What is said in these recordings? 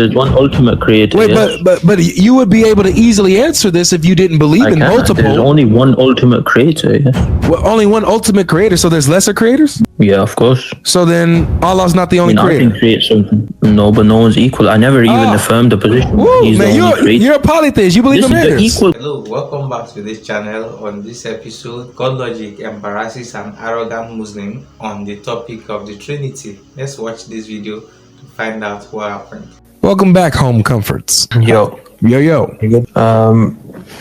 There's one ultimate creator. Wait, yes. but you would be able to easily answer this if you didn't believe in multiple. There's only one ultimate creator. Yeah. Well, only one ultimate creator. So there's lesser creators. Yeah, of course. So then Allah's not the only I creator. can create something. No, but no one's equal. I never even affirmed the position. Woo, He's man, the only creator. you're a polytheist. You believe in Listen, mirrors. equal. Hello, welcome back to this channel. On this episode, Godlogic embarrasses an arrogant Muslim on the topic of the Trinity. Let's watch this video to find out what happened. Welcome back, home comforts. Yo.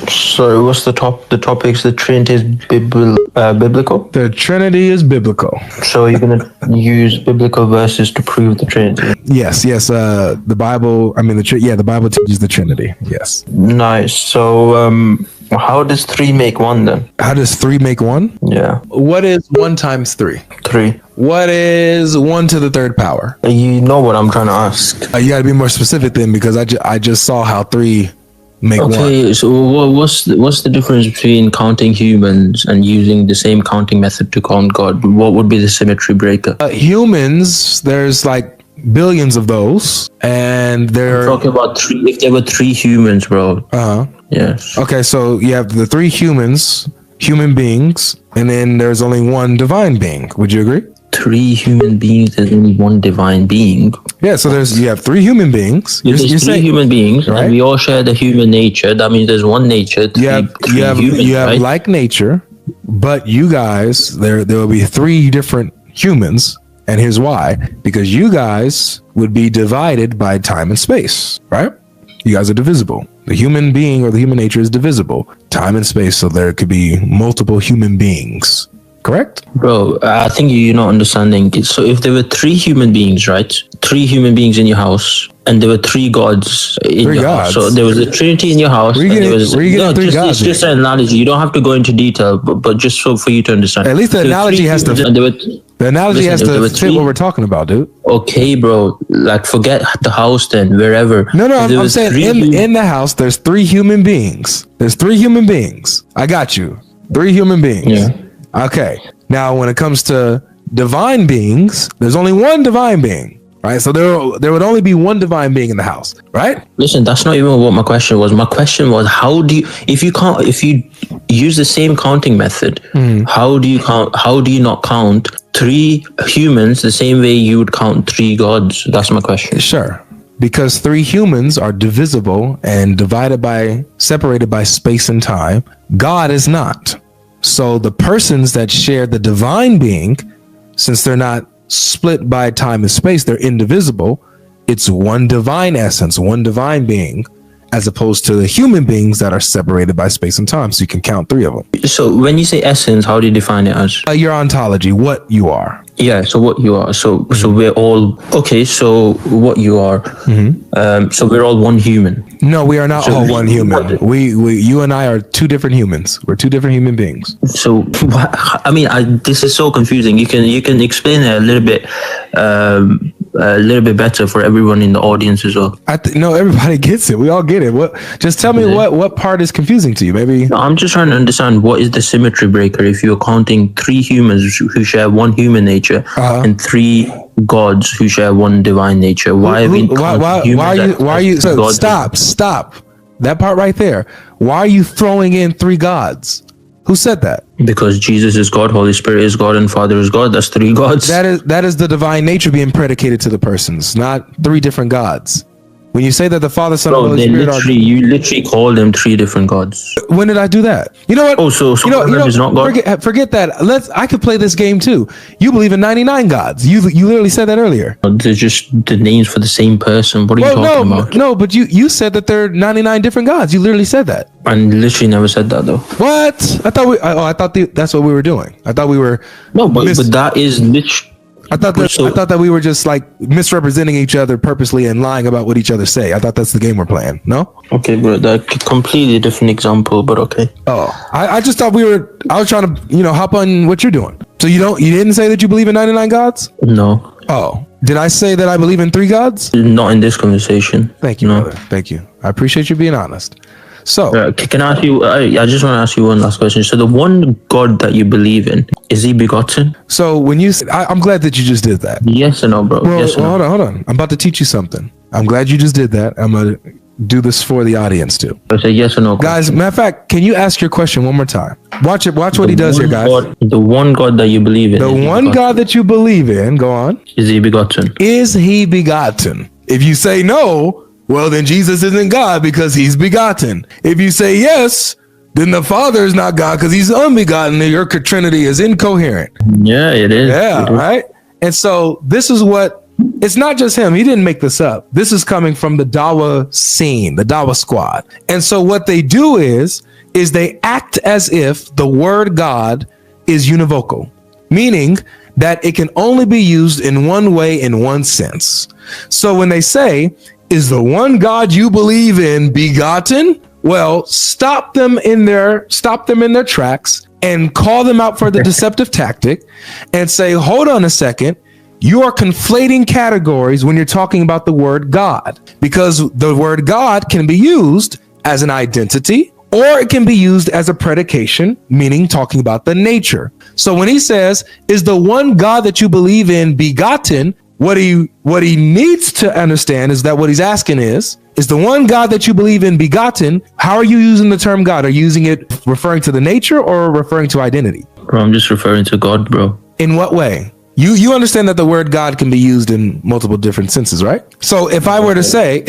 So what's the topics? The Trinity is biblical. The Trinity is biblical. So you're gonna use biblical verses to prove the Trinity. Yes. The Bible. I mean, the Bible teaches the Trinity. Yes. Nice. So how does 3 make 1 then? How does 3 make 1? Yeah. What is 1 times 3? 3. What is 1 to the 3rd power? You know what I'm trying to ask. You got to be more specific then, because I just saw how 3 make 1. Okay, so what's the difference between counting humans and using the same counting method to count God? What would be the symmetry breaker? Humans, there's like billions of those, and they're talking about 3. If there were 3 humans, bro. Yes. Okay, so you have the 3 human beings, and then there's only 1 divine being. Would you agree? 3 human beings, there's only 1 divine being. Yeah, so you have 3 human beings. There's 3 human beings, right? And we all share the human nature. That means there's 1 nature. You have right? like nature, but you guys, there will be 3 different humans, and here's why: because you guys would be divided by time and space, right? You guys are divisible. The human being or the human nature is divisible, time and space, so there could be multiple human beings. Correct? Bro, I think you're not understanding. So if there were 3 human beings, right? 3 human beings in your house, and there were 3 gods in your house. So there was a Trinity in your house. It's just an analogy. You don't have to go into detail, but just so for you to understand. At least the analogy has to fit what we're talking about, dude. Okay, bro. Like, forget the house then, wherever. No, I'm saying in the house, there's 3 human beings. There's 3 human beings. I got you. 3 human beings. Yeah. Okay. Now, when it comes to divine beings, there's only 1 divine being, right? So there would only be 1 divine being in the house, right? Listen, that's not even what my question was. My question was, if you use the same counting method, how do you not count 3 humans the same way you would count 3 gods? That's my question. Sure. Because 3 humans are divisible and separated by space and time. God is not. So the persons that share the divine being, since they're not split by time and space, they're indivisible. It's 1 divine essence, 1 divine being, as opposed to the human beings that are separated by space and time. So you can count 3 of them. So when you say essence, how do you define it as? Your ontology, what you are. Yeah, so what you are. So we're all okay. So what you are. So we're all 1 human. No, we are not all 1 human. You and I are 2 different humans. We're 2 different human beings. So I mean, this is so confusing. You can explain it a little bit better for everyone in the audience as well. No, everybody gets it. We all get it. Just tell me what part is confusing to you, maybe. No, I'm just trying to understand what is the symmetry breaker if you're counting 3 humans who share 1 human nature and 3 gods who share 1 divine nature. Why are you stop that part right there. Why are you throwing in 3 gods? Who said that? Because Jesus is God, Holy Spirit is God, and Father is God. That's 3 gods. That is the divine nature being predicated to the persons, not 3 different gods. When you say that the Father, Son, and Holy Spirit you literally call them 3 different gods. When did I do that? You know what? Oh, so one of them is not God? Forget that. I could play this game too. You believe in 99 gods. You literally said that earlier. They're just the names for the same person. What are you talking about? No, but you said that there are 99 different gods. You literally said that. I literally never said that though. What? I thought that's what we were doing. I thought we were. No, but that is literally. I thought that we were just like misrepresenting each other purposely and lying about what each other say. I thought that's the game we're playing. No? Okay, bro. That's a completely different example, but okay. Oh, I just thought I was trying to, hop on what you're doing. So you didn't say that you believe in 99 gods? No. Oh, did I say that I believe in 3 gods? Not in this conversation. Thank you, brother. Thank you. I appreciate you being honest. So, can I ask you? I just want to ask you one last question. So, the one God that you believe in, is he begotten? So, when you, I'm glad that you just did that. Yes or no, bro? Well, yes or no? Hold on. I'm about to teach you something. I'm glad you just did that. I'm gonna do this for the audience too. It's a yes or no question. Guys, matter of fact, can you ask your question one more time? Watch it. Watch what he does here, guys. The one God that you believe in. The one God that you believe in. Go on. Is he begotten? Is he begotten? If you say no, well, then Jesus isn't God because he's begotten. If you say yes, then the Father is not God because he's unbegotten. Your Trinity is incoherent. Yeah, it is. Yeah, right? And so this is what, it's not just him. He didn't make this up. This is coming from the Dawa scene, the Dawa squad. And so what they do is they act as if the word God is univocal, meaning that it can only be used in one way, in one sense. So when they say, is the one God you believe in begotten? Well, stop them in their tracks and call them out for the deceptive tactic and say, hold on a second. You are conflating categories when you're talking about the word God, because the word God can be used as an identity or it can be used as a predication, meaning talking about the nature. So when he says, is the one God that you believe in begotten? What he needs to understand is that what he's asking is the one God that you believe in begotten? How are you using the term God? Are you using it referring to the nature or referring to identity? Bro, I'm just referring to God, bro. In what way? You understand that the word God can be used in multiple different senses, right? So if I were to say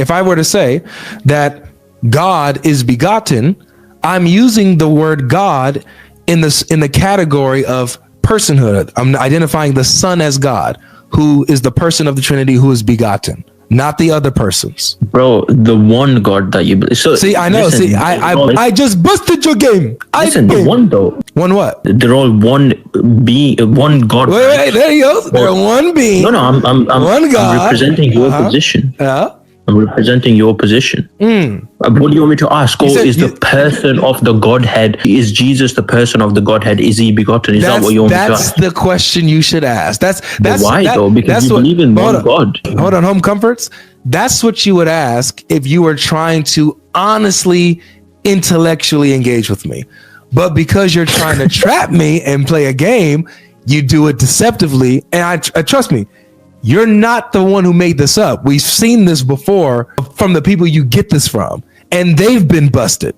that God is begotten, I'm using the word God in the category of personhood. I'm identifying the Son as God, who is the person of the Trinity who is begotten, not the other persons. Bro, the one God that you believe. So see, I know. Listen, I just busted your game. The one though. One what? They're all one one God. Wait, there you go. They're one being. No, I'm one God. I'm representing your position. Yeah. I'm representing your position. What do you want me to ask? Is the person of the Godhead, is Jesus the person of the Godhead? Is he begotten? Is that what you want me to ask? That's the question you should ask. That's why though? Because you believe in one God. Hold on, Home Comforts. That's what you would ask if you were trying to honestly, intellectually engage with me. But because you're trying to trap me and play a game, you do it deceptively. And I trust me, you're not the one who made this up. We've seen this before from the people you get this from, and they've been busted.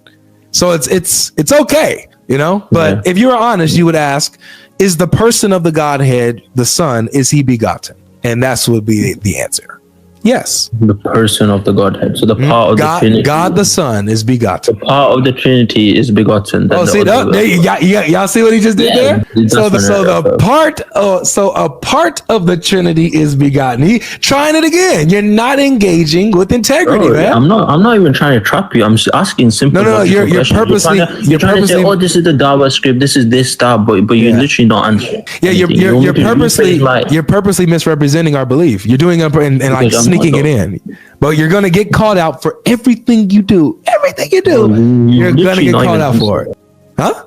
So it's okay, you know. But if you were honest, you would ask, is the person of the Godhead, the Son, is he begotten? And that's would be the answer. Yes. The person of the Godhead. So the part of the Trinity. God the Son is begotten. The part of the Trinity is begotten. Oh, see, y'all see what he just did there? So a part of the Trinity is begotten. He trying it again. You're not engaging with integrity, man. I'm not even trying to trap you. I'm asking simple. No. You're purposely. You're trying to say, oh, this is the Dawa script. This is this stuff, but you're literally not answering. Yeah, you're purposely misrepresenting our belief. You're doing it and like sneaking it in, but you're gonna get called out for everything you do. Everything you do, you're gonna get called out for it. Huh?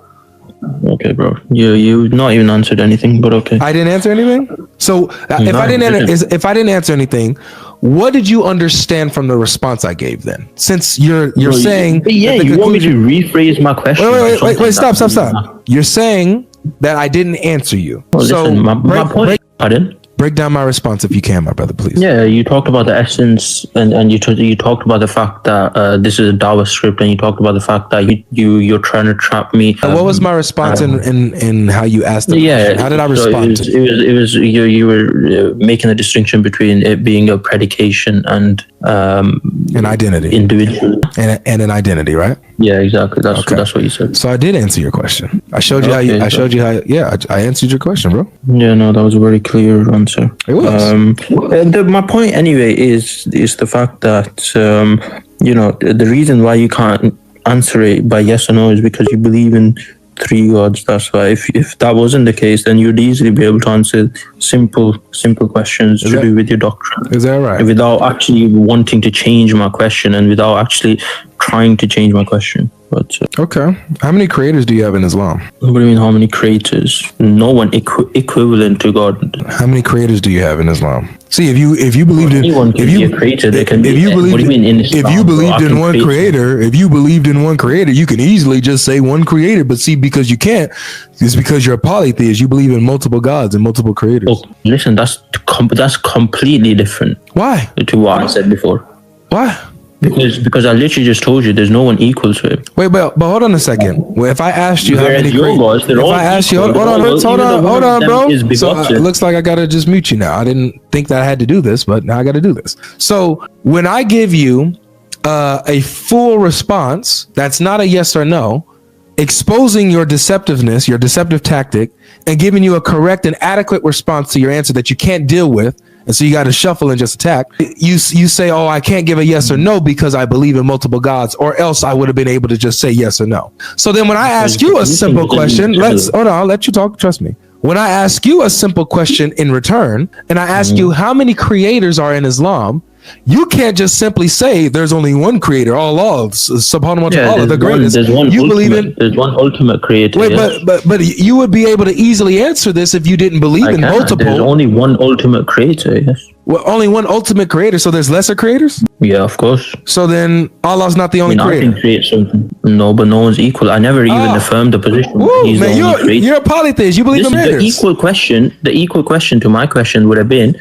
Okay, bro. You not even answered anything, but okay. I didn't answer anything. So if I didn't answer anything, what did you understand from the response I gave then? Since you're saying, you want me to rephrase my question? Wait, stop. You're saying that I didn't answer you. Listen, my point. Pardon? Break down my response if you can, my brother, please. Yeah, you talked about the essence, and you talked about the fact that this is a Dawa script, and you talked about the fact that you're trying to trap me. What was my response in how you asked the question? How did I respond? It was you were making a distinction between it being a predication and an identity, individual, and an identity, right? Yeah, exactly. That's what you said. So I did answer your question. I showed you I answered your question, bro. Yeah, no, that was a very clear answer. It was. My point anyway is the fact that the reason why you can't answer it by yes or no is because you believe in three gods. That's why. If that wasn't the case, then you'd easily be able to answer simple questions to do with your doctrine. Is that right? Without actually wanting to change my question and without actually trying to change my question. But Okay. How many creators do you have in Islam? what do you mean? How many creators? No one equivalent to God. How many creators do you have in Islam? See, if you believed in Anyone can be a creator. They can. if you what do you believed mean in Islam, if you bro? believed I in can one create- creator, if you believed in one creator, you can easily just say one creator. But see, because you can't, it's because you're a polytheist. You believe in multiple gods and multiple creators. Oh, listen, that's completely different Why? to what I said before. Why? Because I literally just told you there's no one equal to him. Wait, but hold on a second. Well, if I asked you how Whereas many your gods, they're if all I asked you, equal. hold on, bro. Is So it begotten. looks like I gotta just mute you now. I didn't think that I had to do this, but now I gotta do this. So when I give you a full response, that's not a yes or no, exposing your deceptiveness, your deceptive tactic, and giving you a correct and adequate response to your answer that you can't deal with. And so you got to shuffle and just attack. You say, oh, I can't give a yes or no because I believe in multiple gods, or else I would have been able to just say yes or no. So then when I ask you a simple question, I'll let you talk. Trust me. When I ask you a simple question in return, and I ask you how many creators are in Islam, you can't just simply say there's only one creator, Allah, subhanahu wa ta'ala, the greatest. There's one ultimate creator. Wait, yes. but you would be able to easily answer this if you didn't believe in multiple. There's only one ultimate creator, yes. Well, only one ultimate creator, so there's lesser creators? Yeah, of course. So then Allah's not the only I creator. can create something. No, but no one's equal. I never even affirmed the position. He's man, the only creator. you're a polytheist. You believe in Listen, creators. the equal question to my question would have been,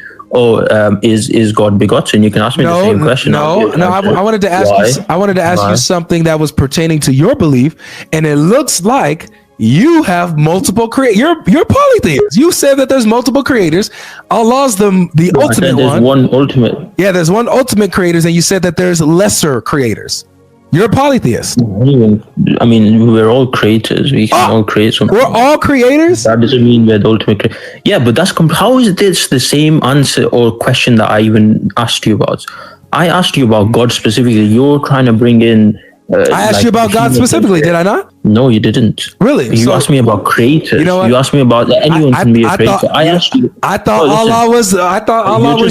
is God begotten? You can ask me the same question. No. I wanted to ask you. I wanted to ask you something that was pertaining to your belief, and it looks like you have multiple creators. You're polytheist. You said that there's multiple creators. Allah's the ultimate there's one. One ultimate. Yeah, there's one ultimate creators, and you said that there's lesser creators. You're a polytheist. I mean, we're all creators. We can all create something. We're all creators? That doesn't mean we're the ultimate Yeah, but that's how is this the same answer or question that I even asked you about? I asked you about God specifically. You're trying to bring in. I asked you about God specifically, did I not? No, you didn't. Really? You asked me about creators. You know what? You asked me about anyone can be a creator. I asked you. I thought Allah was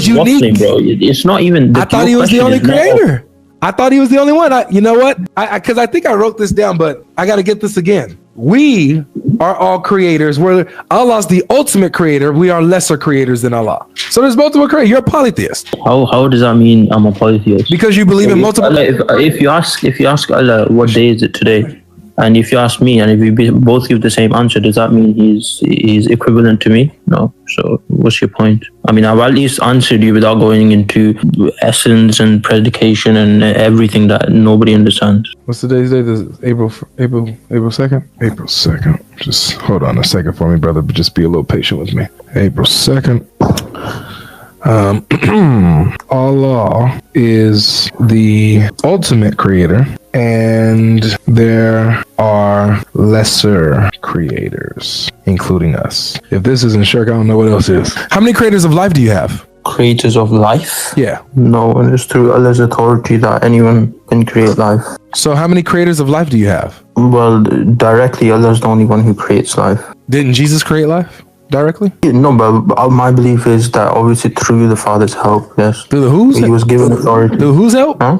unique. Waffling, bro. It's not even. I thought he was the only creator. I thought he was the only one. You know what? Because I think I wrote this down, but I got to get this again. We are all creators. Allah's the ultimate creator. We are lesser creators than Allah. So there's multiple creators. You're a polytheist. How does that mean I'm a polytheist? Because you believe in multiple. If you ask Allah, what day is it today? And if you ask me, and if we both give the same answer, does that mean he's equivalent to me? No. So what's your point? I mean, I've at least answered you without going into essence and predication and everything that nobody understands. What's today's date? This is April 2nd? April 2nd. Just hold on a second for me, brother, but just be a little patient with me. April 2nd. Allah is the ultimate creator, and there are lesser creators, including us. If this isn't Shirk, I don't know what else is. How many creators of life do you have? Creators of life? Yeah. No, and it's through Allah's authority that anyone can create life. So how many creators of life do you have? Well, directly, Allah's the only one who creates life. Didn't Jesus create life? Directly? No, but my belief is that obviously through the Father's help, yes. Through the whose? He was given authority. Through whose help? Huh?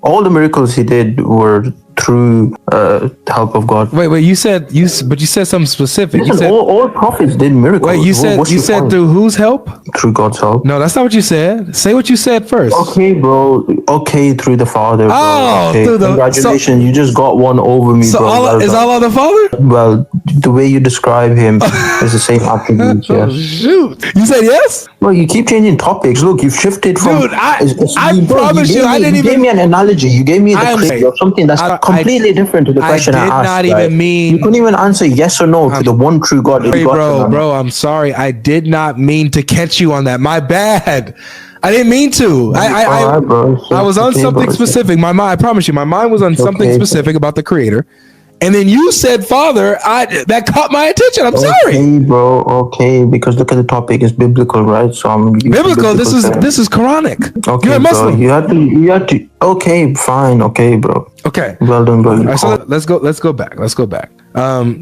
All the miracles he did were through the help of God. Wait, you said something specific. Listen, You said all prophets did miracles. wait, you said point? through whose help? Through God's help. No, that's not what you said. Say what you said first. Okay, bro. Okay, through the Father. Bro. Oh, okay. through the Congratulations, you just got one over me, So bro. Allah, is Allah the Father? Well, the way you describe him is the same attributes, Oh, yes. shoot. You said yes? Well, you keep changing topics. Look, you've shifted from... Dude, I promise you, I didn't You gave even... me an analogy. You gave me the creator of something that's completely different to the question I asked. I did not even mean... You couldn't even answer yes or no to the one true God. Hey, bro, I'm sorry. I did not mean to catch you on that. My bad. I didn't mean to. I was on something specific. My mind, I promise you, my mind was on something specific about the creator. And then you said Father, that caught my attention. I'm sorry. Okay, bro. Okay, because look at the topic. It's biblical, right? So I'm biblical. This is Quranic. Okay, you're a Muslim. Bro, you had to. Okay, fine. Okay, bro. Okay. Well done, bro. Right, so let's go back.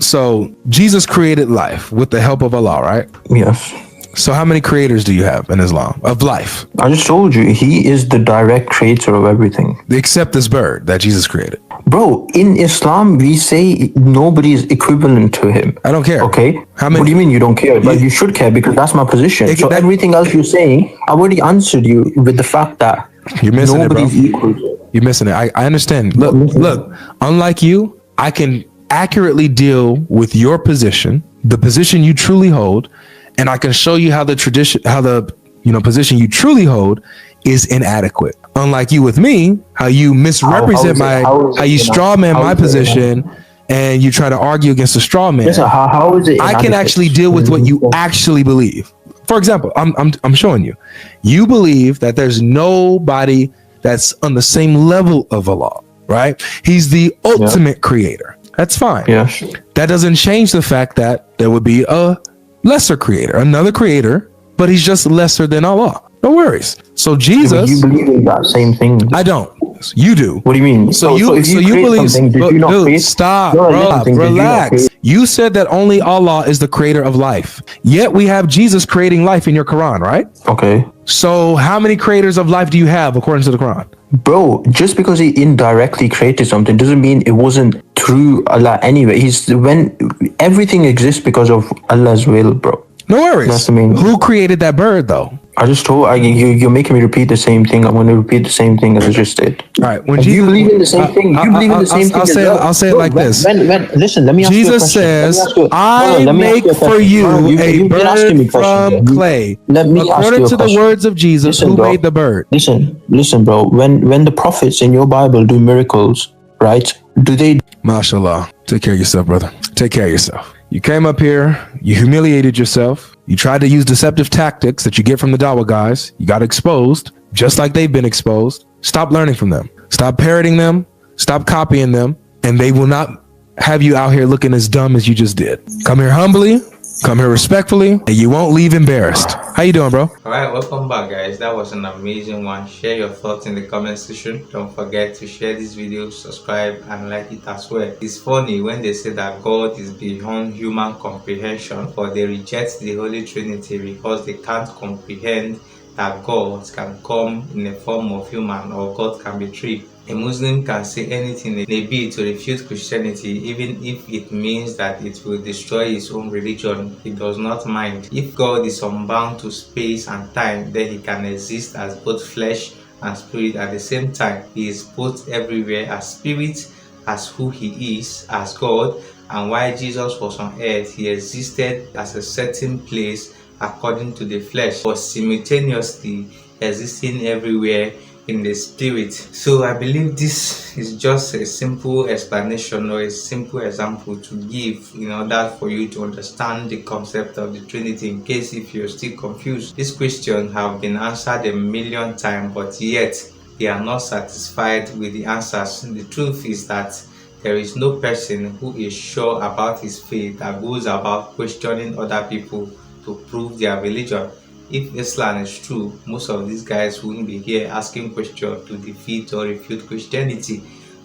So Jesus created life with the help of Allah, right? Yes. So how many creators do you have in Islam of life? I just told you, he is the direct creator of everything. Except this bird that Jesus created. Bro, in Islam, we say nobody is equivalent to him. I don't care. Okay? How many? What do you mean you don't care? But you should care because that's my position. So everything else you're saying, I already answered you with the fact that you're missing nobody's equal. You're missing it. I understand. Look, unlike you, I can accurately deal with your position, the position you truly hold, and I can show you how the position you truly hold is inadequate. Unlike you with me, how you misrepresent how you straw man my position, and you try to argue against the straw man. Listen, how is it I can actually deal with what you actually believe. For example, I'm showing you. You believe that there's nobody that's on the same level of Allah, right? He's the ultimate creator. That's fine. Yes. That doesn't change the fact that there would be a lesser creator, another creator, but he's just lesser than Allah. No worries. So Jesus, you believe in that same thing. I don't. You do. What do you mean? So you believe? Dude, stop, bro. Relax. You said that only Allah is the creator of life. Yet we have Jesus creating life in your Quran, right? Okay. So how many creators of life do you have according to the Quran? Bro, just because he indirectly created something doesn't mean it wasn't through Allah anyway. When everything exists because of Allah's will, bro. No worries. That's the main. Who created that bird, though? I just told you're making me repeat the same thing. I'm going to repeat the same thing as I just did. All right. When you believe in the same thing, you believe in the same thing. I'll say it like this. Listen, let me ask you a question. Jesus says, "I make for you a bird from clay." According to the words of Jesus, who made the bird? Listen, bro. When the prophets in your Bible do miracles, right? Do they? MashaAllah. Take care of yourself, brother. Take care of yourself. You came up here, you humiliated yourself, you tried to use deceptive tactics that you get from the Dawa guys, you got exposed, just like they've been exposed. Stop learning from them. Stop parroting them, stop copying them, and they will not have you out here looking as dumb as you just did. Come here humbly, come here respectfully, and you won't leave embarrassed. How you doing, bro? Alright, welcome back, guys. That was an amazing one. Share your thoughts in the comment section. Don't forget to share this video, subscribe, and like it as well. It's funny when they say that God is beyond human comprehension, but they reject the Holy Trinity because they can't comprehend that God can come in the form of human, or God can be three. A Muslim can say anything it may be to refute Christianity, even if it means that it will destroy his own religion. He does not mind. If God is unbound to space and time, then he can exist as both flesh and spirit at the same time. He is both everywhere as spirit, as who he is, as God, and while Jesus was on earth, he existed as a certain place according to the flesh, but simultaneously existing everywhere in the spirit. So I believe this is just a simple explanation or a simple example to give in order for you to understand the concept of the Trinity, in case if you're still confused. This question have been answered a million times, but yet they are not satisfied with the answers. The truth is that there is no person who is sure about his faith that goes about questioning other people to prove their religion. If Islam is true, most of these guys wouldn't be here asking questions to defeat or refute Christianity.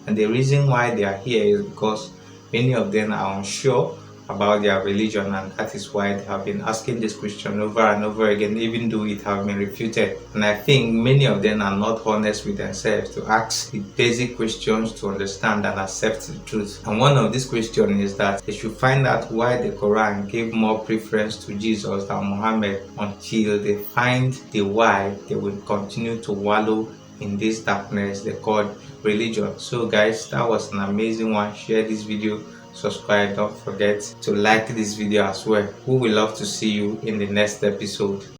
And the reason why they are here is because many of them are unsure about their religion, and that is why they have been asking this question over and over again, even though it has been refuted. And I think many of them are not honest with themselves to ask the basic questions to understand and accept the truth. And one of these questions is that they should find out why the Quran gave more preference to Jesus than Muhammad. Until they find the why, they will continue to wallow in this darkness they call religion. So guys, that was an amazing one. Share this video, subscribe, don't forget to like this video as well. We will love to see you in the next episode.